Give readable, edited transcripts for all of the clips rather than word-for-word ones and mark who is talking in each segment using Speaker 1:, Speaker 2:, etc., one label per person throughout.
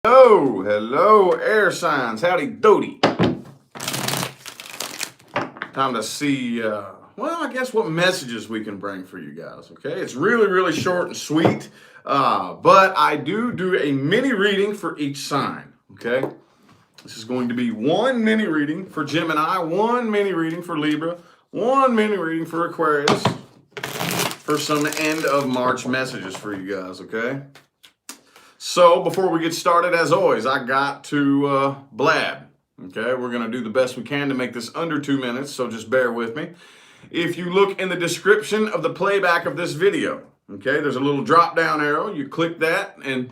Speaker 1: Hello, hello, air signs. Howdy doody. Time to see, I guess what messages we can bring for you guys, okay? It's really, really short and sweet, but I do a mini reading for each sign, okay? This is going to be one mini reading for Gemini, one mini reading for Libra, one mini reading for Aquarius, for some end of March messages for you guys, okay? So before we get started, as always, I got to blab. Okay, we're going to do the best we can to make this under 2 minutes, so just bear with me. If you look in the description of the playback of this video, okay, there's a little drop down arrow. You click that and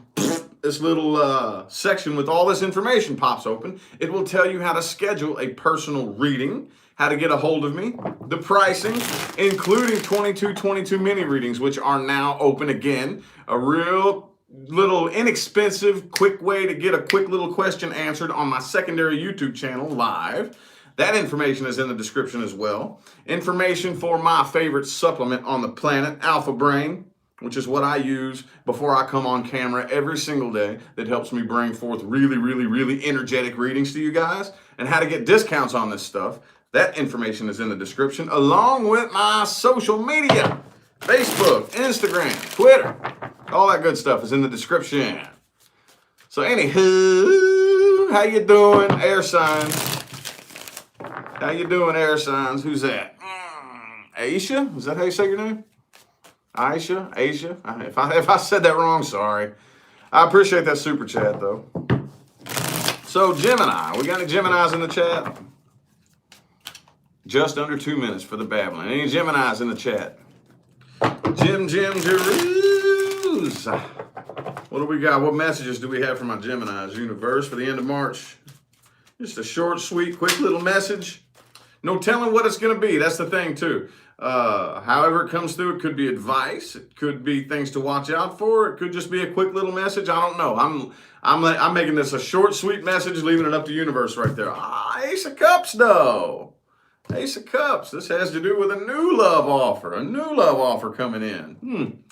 Speaker 1: this little section with all this information pops open. It will tell you how to schedule a personal reading, how to get a hold of me, the pricing, including 22 mini readings, which are now open again. A real little inexpensive, quick way to get a quick little question answered on my secondary YouTube channel live. That information is in the description as well. Information for my favorite supplement on the planet, Alpha Brain, which is what I use before I come on camera every single day, that helps me bring forth really energetic readings to you guys, and how to get discounts on this stuff. That information is in the description, along with my social media. Facebook, Instagram, Twitter, all that good stuff is in the description. So anywho, how you doing, air signs? How you doing, air signs? Who's that? Aisha? Is that how you say your name? Aisha? If I said that wrong, sorry. I appreciate that super chat, though. So Gemini, we got any Geminis in the chat? Just under 2 minutes for the babbling. Any Geminis in the chat? Jim Jeroos. What do we got? What messages do we have for my Geminis? Universe for the end of March. Just a short, sweet, quick little message. No telling what it's going to be. That's the thing, too. However it comes through, it could be advice. It could be things to watch out for. It could just be a quick little message. I don't know. I'm making this a short, sweet message, leaving it up to universe right there. Ace of Cups, though. Ace of Cups. This has to do with a new love offer. A new love offer coming in.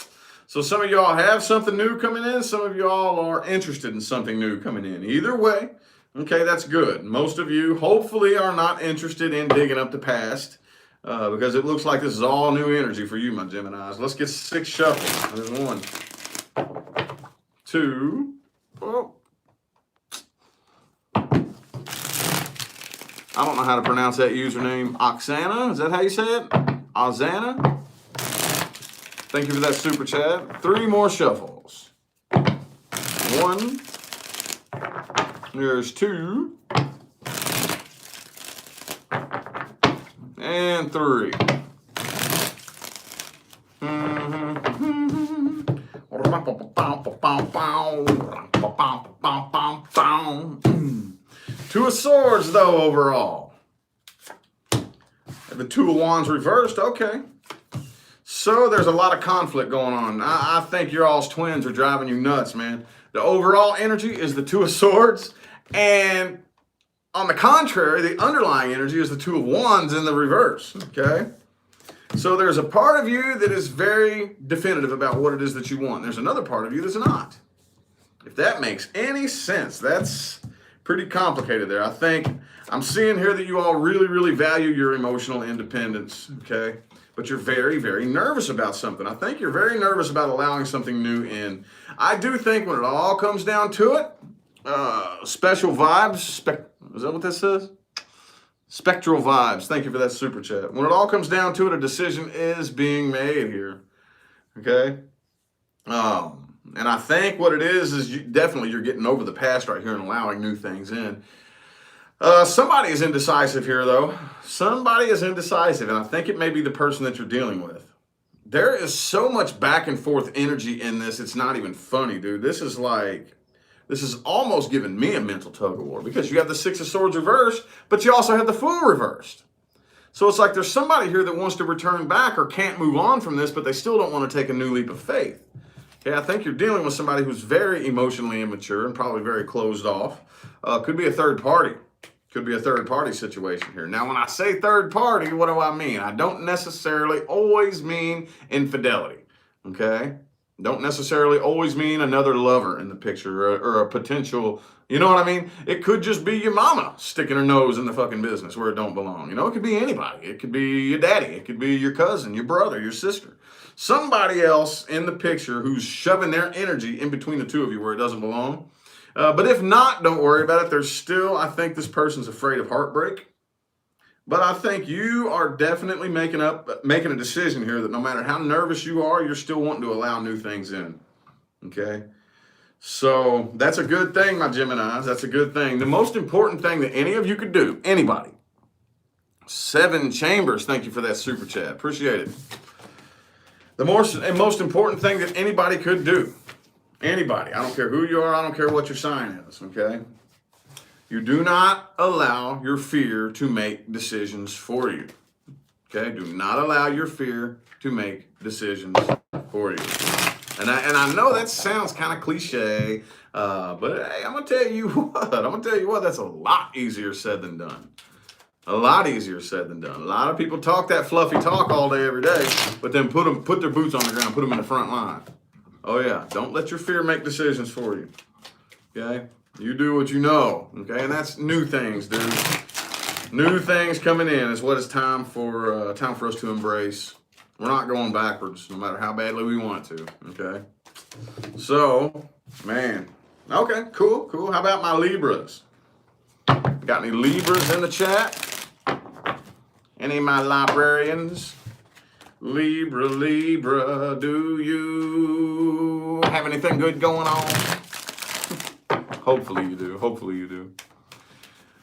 Speaker 1: So some of y'all have something new coming in. Some of y'all are interested in something new coming in. Either way, okay, that's good. Most of you hopefully are not interested in digging up the past, because it looks like this is all new energy for you, my Geminis. Let's get 6 shuffles. There's 1, 2, oh. I don't know how to pronounce that username. Oksana, is that how you say it? Ozana? Thank you for that super chat. 3 more shuffles. 1. There's 2. And 3. Two of Swords, though, overall. The Two of Wands reversed, okay. So there's a lot of conflict going on. I think your all's twins are driving you nuts, man. The overall energy is the Two of Swords, and on the contrary, the underlying energy is the Two of Wands in the reverse, okay? So there's a part of you that is very definitive about what it is that you want. There's another part of you that's not. If that makes any sense, that's pretty complicated there. I think I'm seeing here that you all really value your emotional independence, okay? But you're very nervous about something. I think you're very nervous about allowing something new in. I do think when it all comes down to it, special vibes, is that what this says? Spectral vibes. Thank you for that super chat. When it all comes down to it, a decision is being made here, okay? And I think what it is definitely you're getting over the past right here and allowing new things in. Somebody is indecisive here, though. Somebody is indecisive, and I think it may be the person that you're dealing with. There is so much back and forth energy in this, it's not even funny, dude. This is almost giving me a mental tug of war, because you have the Six of Swords reversed, but you also have the Fool reversed. So it's like there's somebody here that wants to return back or can't move on from this, but they still don't want to take a new leap of faith. Okay, I think you're dealing with somebody who's very emotionally immature and probably very closed off. Could be a third party. Could be a third party situation here. Now, when I say third party, what do I mean? I don't necessarily always mean infidelity, okay? Don't necessarily always mean another lover in the picture or a potential, you know what I mean? It could just be your mama sticking her nose in the fucking business where it don't belong. You know, it could be anybody. It could be your daddy. It could be your cousin, your brother, your sister. Somebody else in the picture who's shoving their energy in between the two of you where it doesn't belong. But if not, don't worry about it. There's still, I think this person's afraid of heartbreak. But I think you are definitely making a decision here that no matter how nervous you are, you're still wanting to allow new things in. Okay? So that's a good thing, my Geminis. That's a good thing. The most important thing that any of you could do, anybody, 7 Chambers, thank you for that super chat. Appreciate it. The most important thing that anybody could do, anybody, I don't care who you are, I don't care what your sign is, okay? You do not allow your fear to make decisions for you. Okay? Do not allow your fear to make decisions for you. And I know that sounds kind of cliche, but hey, I'm gonna tell you what. That's a lot easier said than done. A lot easier said than done. A lot of people talk that fluffy talk all day, every day, but then put their boots on the ground, put them in the front line. Oh yeah, don't let your fear make decisions for you. Okay? You do what you know, okay? And that's new things, dude. New things coming in is what it's time for us to embrace. We're not going backwards, no matter how badly we want to, okay? So, man. Okay, cool. How about my Libras? Got any Libras in the chat? Any of my librarians? Libra, do you have anything good going on? Hopefully you do.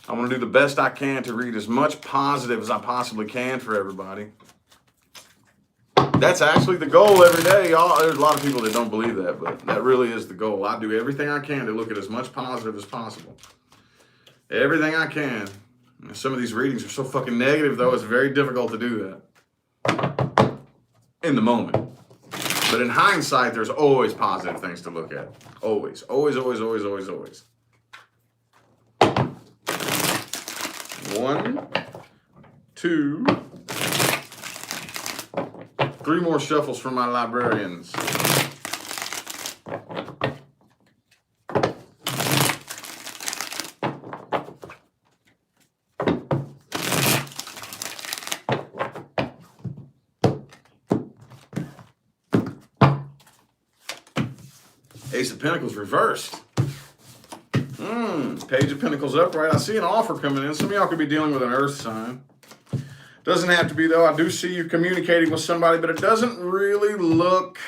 Speaker 1: I want to do the best I can to read as much positive as I possibly can for everybody. That's actually the goal every day, y'all. There's a lot of people that don't believe that, but that really is the goal. I do everything I can to look at as much positive as possible. Everything I can. And some of these readings are so fucking negative, though, it's very difficult to do that in the moment. But in hindsight, there's always positive things to look at. Always. 1, 2, 3 more shuffles from my librarians. Ace of Pentacles reversed. Page of Pentacles upright. I see an offer coming in. Some of y'all could be dealing with an earth sign. Doesn't have to be, though. I do see you communicating with somebody, but it doesn't really look...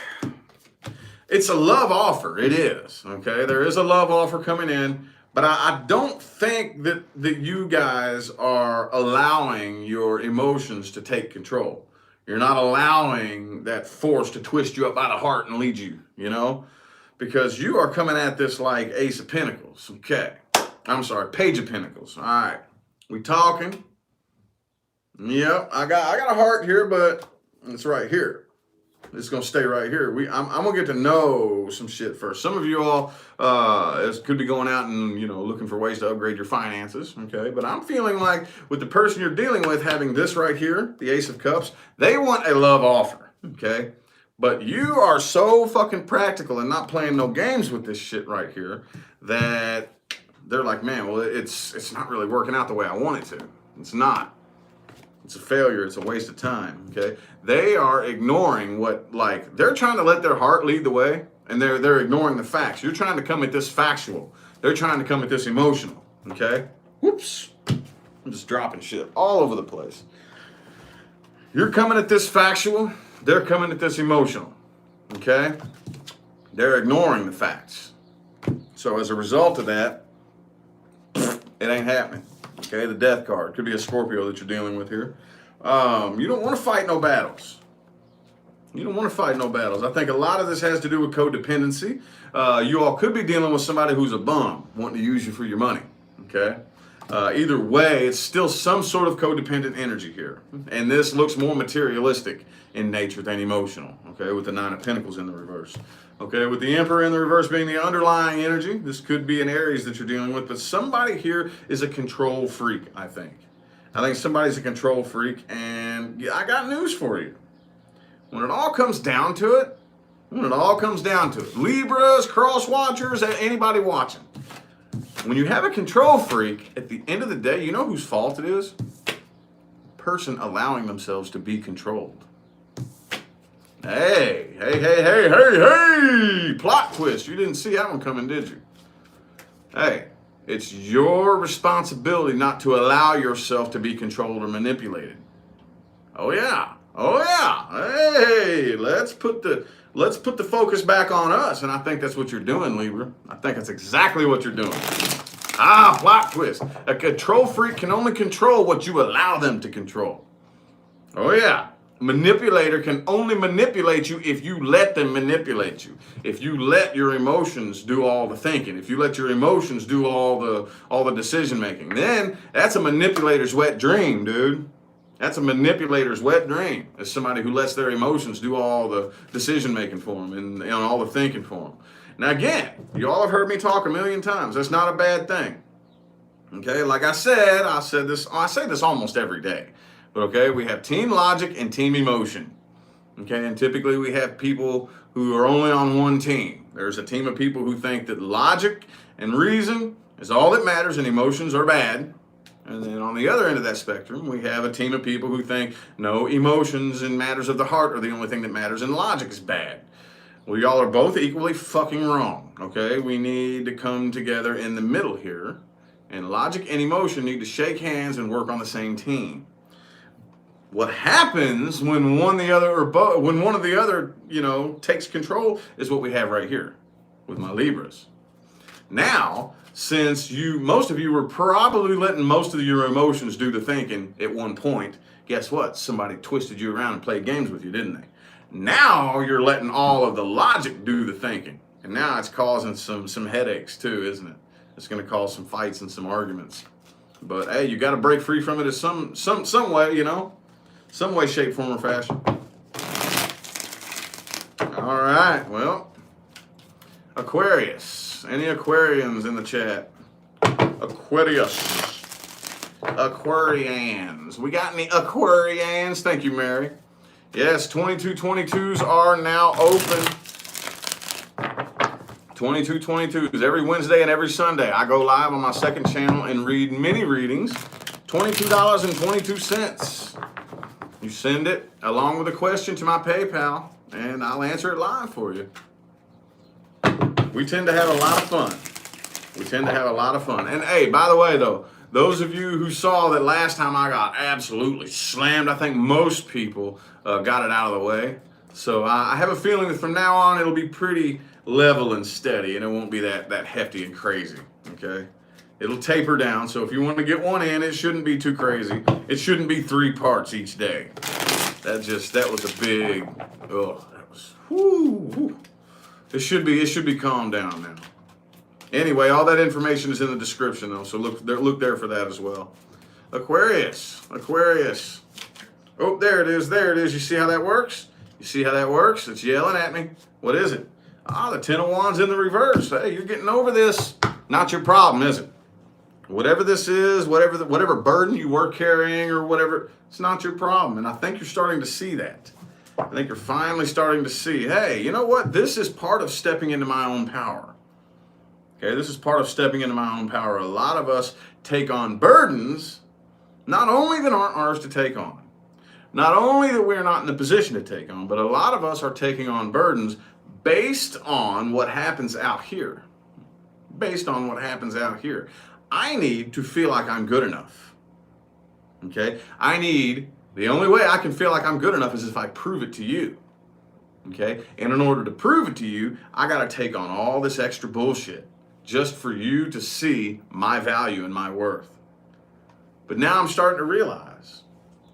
Speaker 1: It's a love offer. It is, okay? There is a love offer coming in, but I don't think that you guys are allowing your emotions to take control. You're not allowing that force to twist you up by the heart and lead you, you know? Because you are coming at this like Ace of Pentacles, okay? I'm sorry, Page of Pentacles. All right, we talking? Yep, I got a heart here, but it's right here. It's gonna stay right here. I'm gonna get to know some shit first. Some of you all could be going out and looking for ways to upgrade your finances, okay? But I'm feeling like with the person you're dealing with having this right here, the Ace of Cups, they want a love offer, okay? But you are so fucking practical and not playing no games with this shit right here that they're like, man, well, it's not really working out the way I want it to. It's not. It's a failure. It's a waste of time, okay? They are ignoring they're trying to let their heart lead the way, and they're ignoring the facts. You're trying to come at this factual. They're trying to come at this emotional, okay? Whoops. I'm just dropping shit all over the place. You're coming at this factual. They're coming at this emotional, okay? They're ignoring the facts. So as a result of that, it ain't happening, okay? The Death card. Could be a Scorpio that you're dealing with here. You don't want to fight no battles. You don't want to fight no battles. I think a lot of this has to do with codependency. You all could be dealing with somebody who's a bum, wanting to use you for your money, okay? Either way, it's still some sort of codependent energy here. And this looks more materialistic in nature than emotional, okay, with the 9 of Pentacles in the reverse. Okay, with the Emperor in the reverse being the underlying energy, this could be an Aries that you're dealing with, but somebody here is a control freak, I think. I think somebody's a control freak, and I got news for you. When it all comes down to it, When it all comes down to it. Libras, cross watchers, anybody watching. When you have a control freak, at the end of the day, you know whose fault it is? Person allowing themselves to be controlled. Hey. Plot twist. You didn't see that one coming, did you? Hey, it's your responsibility not to allow yourself to be controlled or manipulated. Oh yeah. Hey, let's put the focus back on us. And I think that's what you're doing, Libra. I think that's exactly what you're doing. Plot twist. A control freak can only control what you allow them to control. Oh yeah. Manipulator can only manipulate you if you let them manipulate you. If you let your emotions do all the thinking. If you let your emotions do all the decision making. Then that's a manipulator's wet dream, dude. That's a manipulator's wet dream. It's somebody who lets their emotions do all the decision making for them and all the thinking for them. Now again, you all have heard me talk a million times. That's not a bad thing. Okay, like I say this almost every day. But okay, we have team logic and team emotion. Okay, and typically we have people who are only on one team. There's a team of people who think that logic and reason is all that matters and emotions are bad. And then on the other end of that spectrum, we have a team of people who think, no, emotions and matters of the heart are the only thing that matters and logic is bad. Well, y'all are both equally fucking wrong, okay? We need to come together in the middle here, and logic and emotion need to shake hands and work on the same team. What happens when one of the other, takes control is what we have right here with my Libras. Now, since most of you were probably letting most of your emotions do the thinking at one point, guess what? Somebody twisted you around and played games with you, didn't they? Now you're letting all of the logic do the thinking. And now it's causing some headaches too, isn't it? It's going to cause some fights and some arguments. But hey, you got to break free from it in some way, some way, shape, form, or fashion. All right, well, Aquarius. Any Aquarians in the chat? Aquarians. We got any Aquarians? Thank you, Mary. Yes, 2222s are now open. 2222s every Wednesday and every Sunday. I go live on my second channel and read mini readings. $22.22. You send it along with a question to my PayPal, and I'll answer it live for you. We tend to have a lot of fun. And hey, by the way, though, those of you who saw that last time I got absolutely slammed, I think most people got it out of the way. So I have a feeling that from now on it'll be pretty level and steady, and it won't be that hefty and crazy, okay? It'll taper down, so if you want to get one in, it shouldn't be too crazy. It shouldn't be 3 parts each day. That was a big, It should be calmed down now. Anyway, all that information is in the description, though, so look there for that as well. Aquarius. Oh, there it is. You see how that works? It's yelling at me. What is it? The 10 of Wands in the reverse. Hey, you're getting over this. Not your problem, is it? Whatever this is, whatever burden you were carrying or whatever, it's not your problem. And I think you're starting to see that. I think you're finally starting to see, hey, you know what? This is part of stepping into my own power. Okay, this is part of stepping into my own power. A lot of us take on burdens, not only that aren't ours to take on, not only that we're not in the position to take on, but a lot of us are taking on burdens based on what happens out here. I need to feel like I'm good enough. Okay? The only way I can feel like I'm good enough is if I prove it to you. Okay? And in order to prove it to you, I got to take on all this extra bullshit just for you to see my value and my worth. But now I'm starting to realize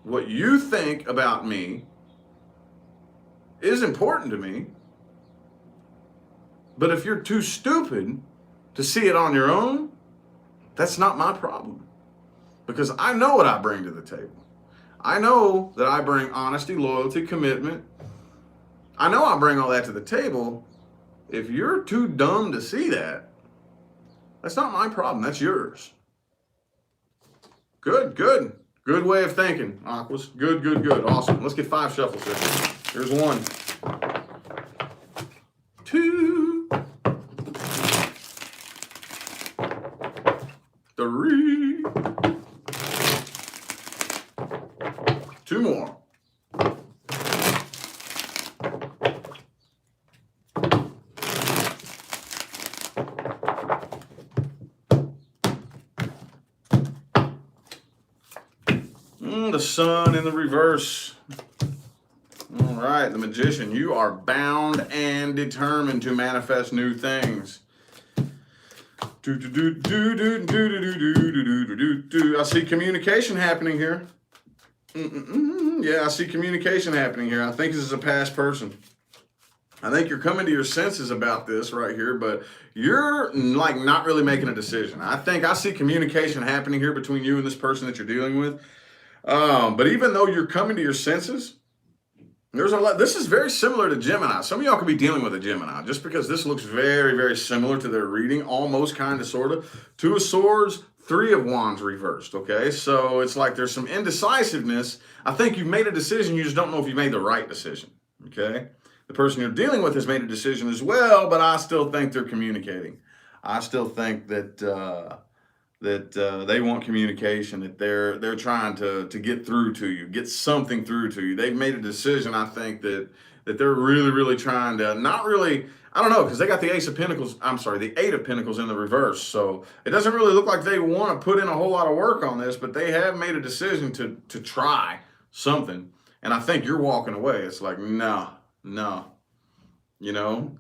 Speaker 1: what you think about me is important to me. But if you're too stupid to see it on your own, that's not my problem. Because I know what I bring to the table. I know that I bring honesty, loyalty, commitment. I know I bring all that to the table. If you're too dumb to see that, that's not my problem. That's yours. Good way of thinking, Aquas. Good. Awesome. Let's get 5 shuffles here. Here's one. 2, 3, 2 more. The sun in the reverse. All right, the Magician, you are bound and determined to manifest new things. I see communication happening here. Yeah, I see communication happening here. I think this is a past person. I think you're coming to your senses about this right here, but you're like not really making a decision. I see communication happening here between you and this person that you're dealing with. But even though you're coming to your senses, there's a lot. This is very similar to Gemini. Some of y'all could be dealing with a Gemini just because this looks very, very similar to their reading, almost kind of, sort of. 2 of Swords, 3 of Wands reversed, okay? So it's like there's some indecisiveness. I think you've made a decision. You just don't know if you made the right decision, okay? The person you're dealing with has made a decision as well, but I still think they're communicating. I still think that they want communication, that they're trying to get through to you, get something through to you. They've made a decision, I think, that they're really, really trying to, not really, I don't know, because they got the the 8 of Pentacles in the reverse. So it doesn't really look like they want to put in a whole lot of work on this, but they have made a decision to try something. And I think you're walking away. It's like, no, you know.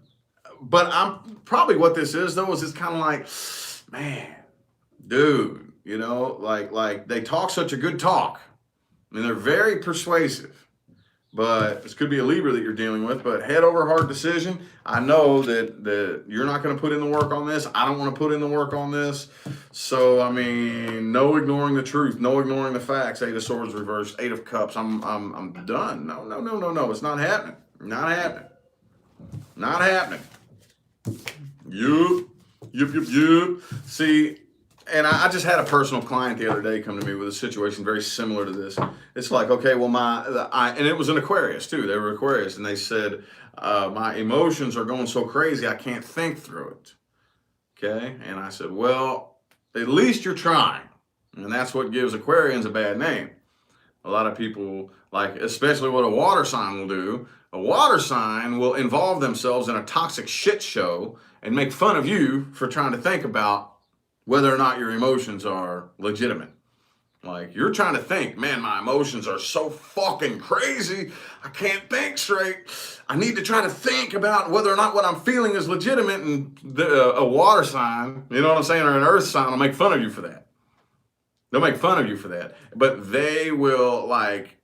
Speaker 1: But I'm probably, what this is, though, is it's kind of like, man, dude, you know, like they talk such a good talk. I mean, they're very persuasive. But this could be a Libra that you're dealing with, but head over heart decision. I know that you're not going to put in the work on this. I don't want to put in the work on this. So, I mean, no ignoring the truth, no ignoring the facts. 8 of Swords reversed, 8 of Cups. I'm done. No. It's not happening. Not happening. Yup. See, and I just had a personal client the other day come to me with a situation very similar to this. It's like, okay, well, and it was an Aquarius too. They were Aquarius, and they said, my emotions are going so crazy, I can't think through it. Okay, and I said, well, at least you're trying, and that's what gives Aquarians a bad name. A lot of people, like, especially what a water sign will do. A water sign will involve themselves in a toxic shit show and make fun of you for trying to think about whether or not your emotions are legitimate. Like, you're trying to think, man, my emotions are so fucking crazy, I can't think straight. I need to try to think about whether or not what I'm feeling is legitimate, and a water sign, you know what I'm saying, or an earth sign will make fun of you for that. They'll make fun of you for that. But they will, like,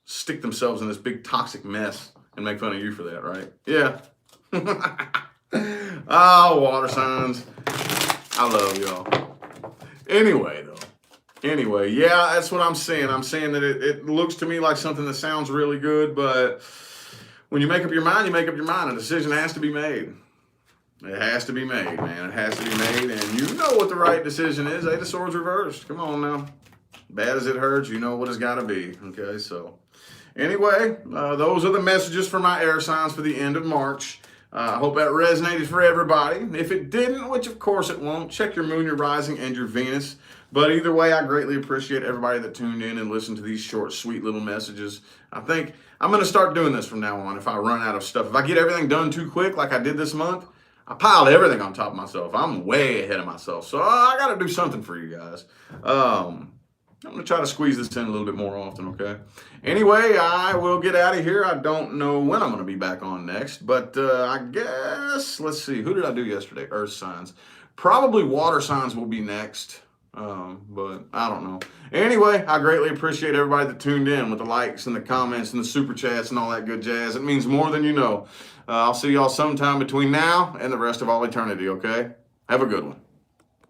Speaker 1: stick themselves in this big toxic mess and make fun of you for that, right? Yeah. Oh, water signs. I love y'all. Anyway, yeah, that's what I'm saying. I'm saying that it looks to me like something that sounds really good, but when you make up your mind, you make up your mind. A decision has to be made. It has to be made, man. It has to be made, and you know what the right decision is. 8 of Swords reversed. Come on now. Bad as it hurts, you know what it's got to be. Okay, so anyway, those are the messages for my air signs for the end of March. I hope that resonated for everybody. If it didn't, which of course it won't, check your moon, your rising, and your Venus. But either way, I greatly appreciate everybody that tuned in and listened to these short, sweet little messages. I think I'm going to start doing this from now on if I run out of stuff. If I get everything done too quick like I did this month, I piled everything on top of myself. I'm way ahead of myself. So I got to do something for you guys. I'm going to try to squeeze this in a little bit more often, okay? Anyway, I will get out of here. I don't know when I'm going to be back on next, but I guess, let's see. Who did I do yesterday? Earth signs. Probably water signs will be next, but I don't know. Anyway, I greatly appreciate everybody that tuned in with the likes and the comments and the super chats and all that good jazz. It means more than you know. I'll see y'all sometime between now and the rest of all eternity, okay? Have a good one.